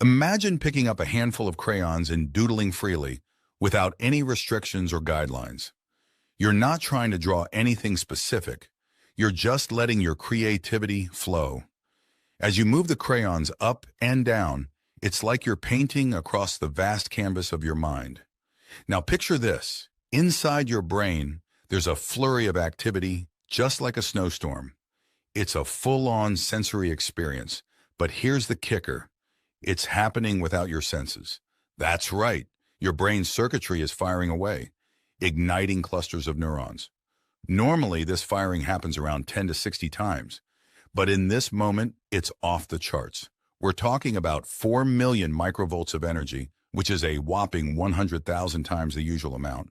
Imagine picking up a handful of crayons and doodling freely without any restrictions or guidelines. You're not trying to draw anything specific. You're just letting your creativity flow. As you move the crayons up and down, it's like you're painting across the vast canvas of your mind. Now picture this. Inside your brain, there's a flurry of activity, just like a snowstorm. It's a full-on sensory experience. But here's the kicker. It's happening without your senses. That's right. Your brain's circuitry is firing away, igniting clusters of neurons. Normally, this firing happens around 10 to 60 times. But in this moment, it's off the charts. We're talking about 4 million microvolts of energy, which is a whopping 100,000 times the usual amount.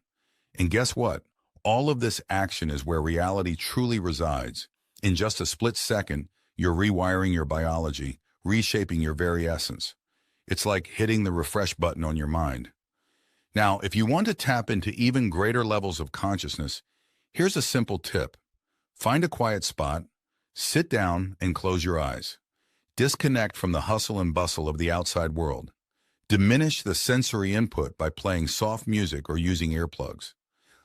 And guess what? All of this action is where reality truly resides. In just a split second, you're rewiring your biology, reshaping your very essence. It's like hitting the refresh button on your mind. Now, if you want to tap into even greater levels of consciousness, here's a simple tip. Find a quiet spot, sit down, and close your eyes. Disconnect from the hustle and bustle of the outside world. Diminish the sensory input by playing soft music or using earplugs.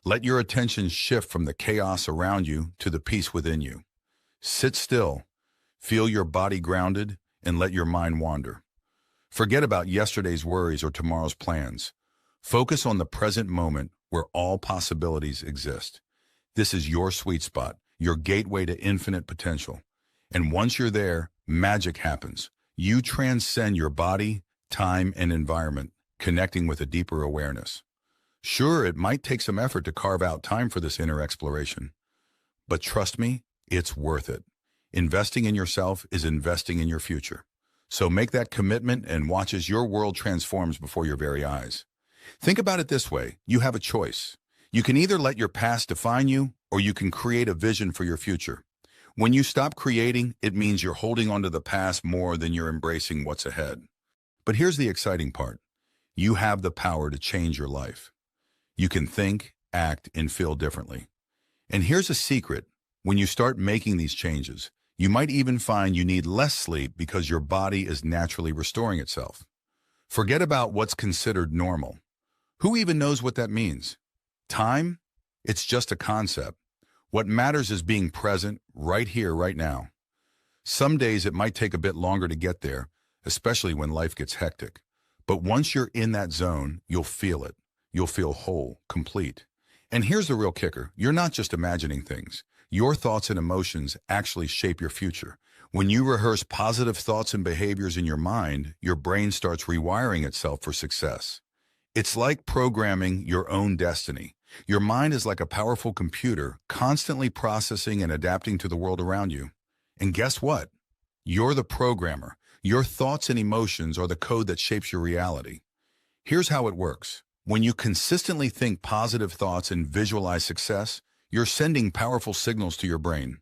Let your attention shift from the chaos around you to the peace within you. Sit still, feel your body grounded, and let your mind wander. Forget about yesterday's worries or tomorrow's plans. Focus on the present moment where all possibilities exist. This is your sweet spot, your gateway to infinite potential. And once you're there, magic happens. You transcend your body, time, and environment, connecting with a deeper awareness. Sure, it might take some effort to carve out time for this inner exploration, but trust me, it's worth it. Investing in yourself is investing in your future. So make that commitment and watch as your world transforms before your very eyes. Think about it this way. You have a choice. You can either let your past define you, or you can create a vision for your future. When you stop creating, it means you're holding onto the past more than you're embracing what's ahead. But here's the exciting part. You have the power to change your life. You can think, act, and feel differently. And here's a secret. When you start making these changes, you might even find you need less sleep because your body is naturally restoring itself. Forget about what's considered normal. Who even knows what that means? Time? It's just a concept. What matters is being present right here, right now. Some days it might take a bit longer to get there, especially when life gets hectic. But once you're in that zone, you'll feel it. You'll feel whole, complete. And here's the real kicker. You're not just imagining things. Your thoughts and emotions actually shape your future. When you rehearse positive thoughts and behaviors in your mind, your brain starts rewiring itself for success. It's like programming your own destiny. Your mind is like a powerful computer, constantly processing and adapting to the world around you. And guess what? You're the programmer. Your thoughts and emotions are the code that shapes your reality. Here's how it works. When you consistently think positive thoughts and visualize success, you're sending powerful signals to your brain.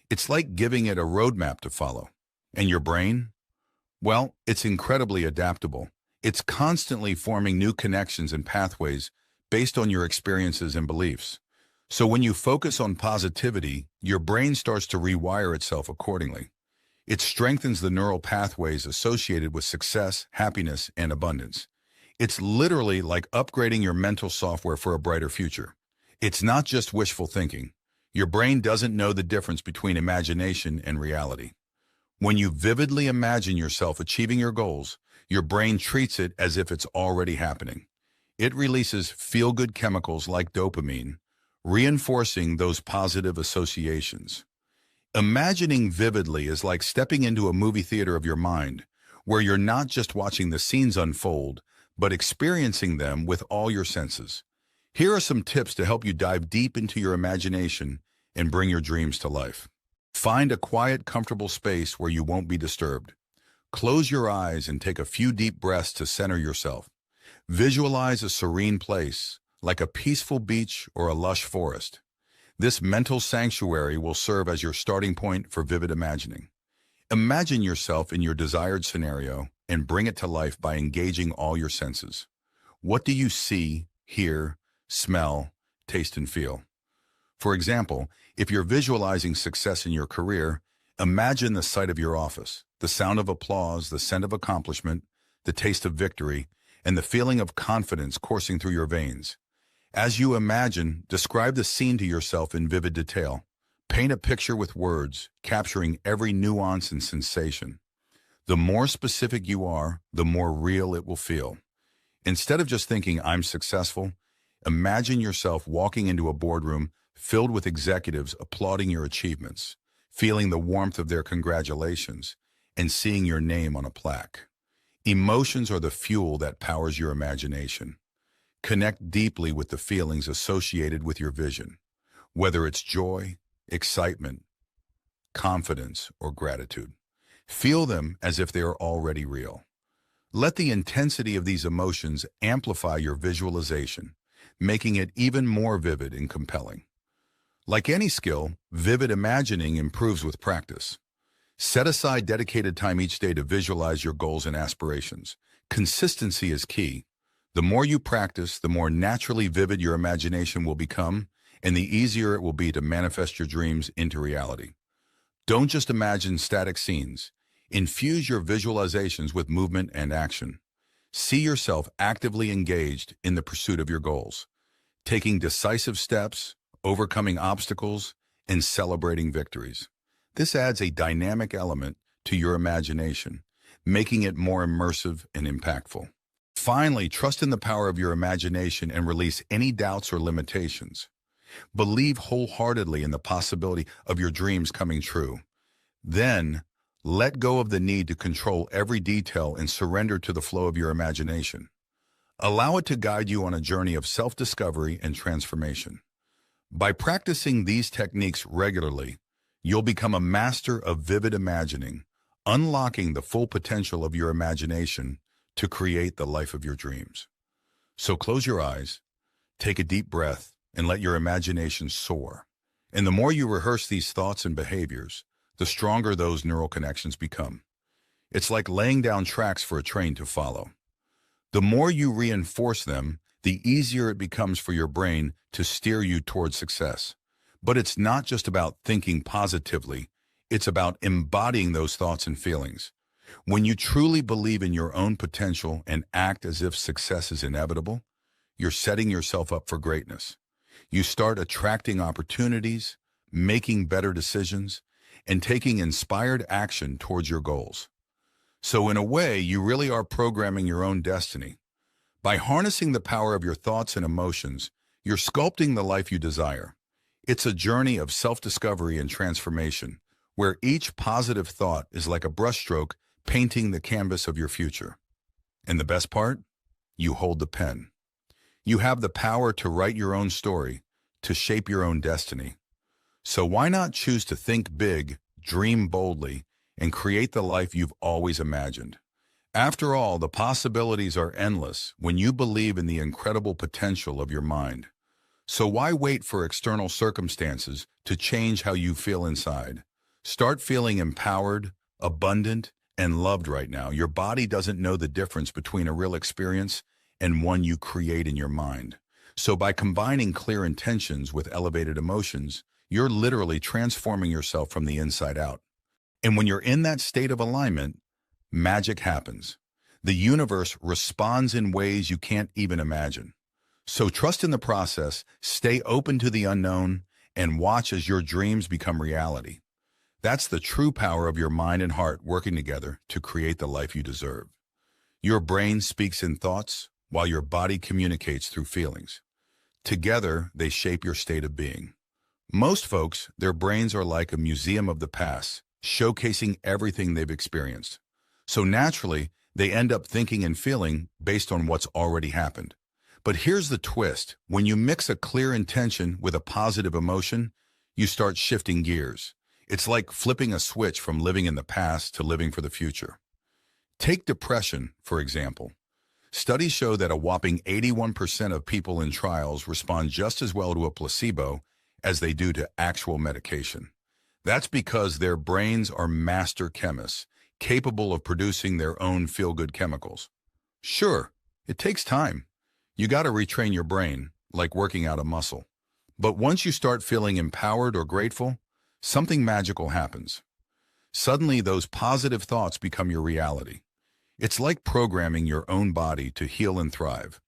It's like giving it a roadmap to follow. And your brain? Well, it's incredibly adaptable. It's constantly forming new connections and pathways based on your experiences and beliefs. So when you focus on positivity, your brain starts to rewire itself accordingly. It strengthens the neural pathways associated with success, happiness, and abundance. It's literally like upgrading your mental software for a brighter future. It's not just wishful thinking. Your brain doesn't know the difference between imagination and reality. When you vividly imagine yourself achieving your goals, your brain treats it as if it's already happening. It releases feel-good chemicals like dopamine, reinforcing those positive associations. Imagining vividly is like stepping into a movie theater of your mind, where you're not just watching the scenes unfold, but experiencing them with all your senses. Here are some tips to help you dive deep into your imagination and bring your dreams to life. Find a quiet, comfortable space where you won't be disturbed. Close your eyes and take a few deep breaths to center yourself. Visualize a serene place, like a peaceful beach or a lush forest. This mental sanctuary will serve as your starting point for vivid imagining. Imagine yourself in your desired scenario and bring it to life by engaging all your senses. What do you see, hear, smell, taste, and feel? For example, if you're visualizing success in your career, imagine the sight of your office, the sound of applause, the scent of accomplishment. the taste of victory, and the feeling of confidence coursing through your veins. As you imagine, describe the scene to yourself in vivid detail. Paint a picture with words, capturing every nuance and sensation. The more specific you are, the more real it will feel. Instead of just thinking, I'm successful, imagine yourself walking into a boardroom filled with executives applauding your achievements, feeling the warmth of their congratulations, and seeing your name on a plaque. Emotions are the fuel that powers your imagination. Connect deeply with the feelings associated with your vision, whether it's joy, excitement, confidence, or gratitude. Feel them as if they are already real. Let the intensity of these emotions amplify your visualization, making it even more vivid and compelling. Like any skill, vivid imagining improves with practice. Set aside dedicated time each day to visualize your goals and aspirations. Consistency is key. The more you practice, the more naturally vivid your imagination will become, and the easier it will be to manifest your dreams into reality. Don't just imagine static scenes. Infuse your visualizations with movement and action. See yourself actively engaged in the pursuit of your goals, taking decisive steps, overcoming obstacles, and celebrating victories. This adds a dynamic element to your imagination, making it more immersive and impactful. Finally, trust in the power of your imagination and release any doubts or limitations. Believe wholeheartedly in the possibility of your dreams coming true. Then, let go of the need to control every detail and surrender to the flow of your imagination. Allow it to guide you on a journey of self-discovery and transformation. By practicing these techniques regularly, you'll become a master of vivid imagining, unlocking the full potential of your imagination to create the life of your dreams. So close your eyes, take a deep breath, and let your imagination soar. And the more you rehearse these thoughts and behaviors, the stronger those neural connections become. It's like laying down tracks for a train to follow. The more you reinforce them, the easier it becomes for your brain to steer you towards success. But it's not just about thinking positively, it's about embodying those thoughts and feelings. When you truly believe in your own potential and act as if success is inevitable, you're setting yourself up for greatness. You start attracting opportunities, making better decisions, and taking inspired action towards your goals. So in a way, you really are programming your own destiny. By harnessing the power of your thoughts and emotions, you're sculpting the life you desire. It's a journey of self-discovery and transformation, where each positive thought is like a brushstroke painting the canvas of your future. And the best part? You hold the pen. You have the power to write your own story, to shape your own destiny. So why not choose to think big, dream boldly, and create the life you've always imagined? After all, the possibilities are endless when you believe in the incredible potential of your mind. So why wait for external circumstances to change how you feel inside? Start feeling empowered, abundant, and loved right now. Your body doesn't know the difference between a real experience and one you create in your mind. So by combining clear intentions with elevated emotions, you're literally transforming yourself from the inside out. And when you're in that state of alignment, magic happens. The universe responds in ways you can't even imagine. So trust in the process, stay open to the unknown, and watch as your dreams become reality. That's the true power of your mind and heart working together to create the life you deserve. Your brain speaks in thoughts, while your body communicates through feelings. Together, they shape your state of being. Most folks, their brains are like a museum of the past, showcasing everything they've experienced. So naturally, they end up thinking and feeling based on what's already happened. But here's the twist. When you mix a clear intention with a positive emotion, you start shifting gears. It's like flipping a switch from living in the past to living for the future. Take depression, for example. Studies show that a whopping 81% of people in trials respond just as well to a placebo as they do to actual medication. That's because their brains are master chemists, capable of producing their own feel-good chemicals. Sure, it takes time. You got to retrain your brain, like working out a muscle. But once you start feeling empowered or grateful, something magical happens. Suddenly, those positive thoughts become your reality. It's like programming your own body to heal and thrive.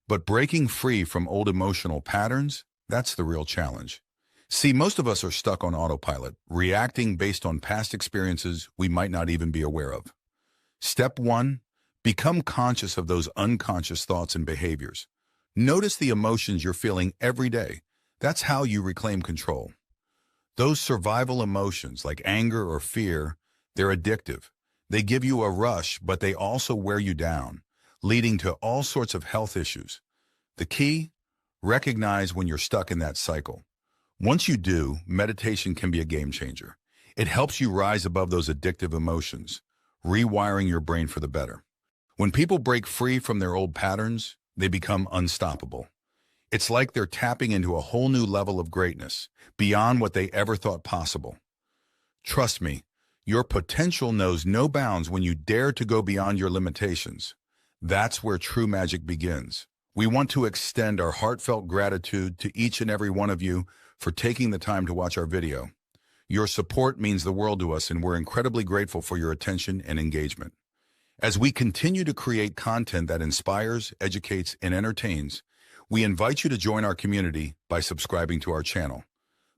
But breaking free from old emotional patterns, that's the real challenge. See, most of us are stuck on autopilot, reacting based on past experiences we might not even be aware of. Step 1, become conscious of those unconscious thoughts and behaviors. Notice the emotions you're feeling every day. That's how you reclaim control. Those survival emotions like anger or fear, they're addictive. They give you a rush, but they also wear you down, leading to all sorts of health issues. The key? Recognize when you're stuck in that cycle. Once you do, meditation can be a game changer. It helps you rise above those addictive emotions, rewiring your brain for the better. When people break free from their old patterns, they become unstoppable. It's like they're tapping into a whole new level of greatness, beyond what they ever thought possible. Trust me, your potential knows no bounds when you dare to go beyond your limitations. That's where true magic begins. We want to extend our heartfelt gratitude to each and every one of you for taking the time to watch our video. Your support means the world to us, and we're incredibly grateful for your attention and engagement. As we continue to create content that inspires, educates, and entertains, we invite you to join our community by subscribing to our channel.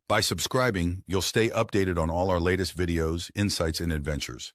By subscribing, you'll stay updated on all our latest videos, insights, and adventures.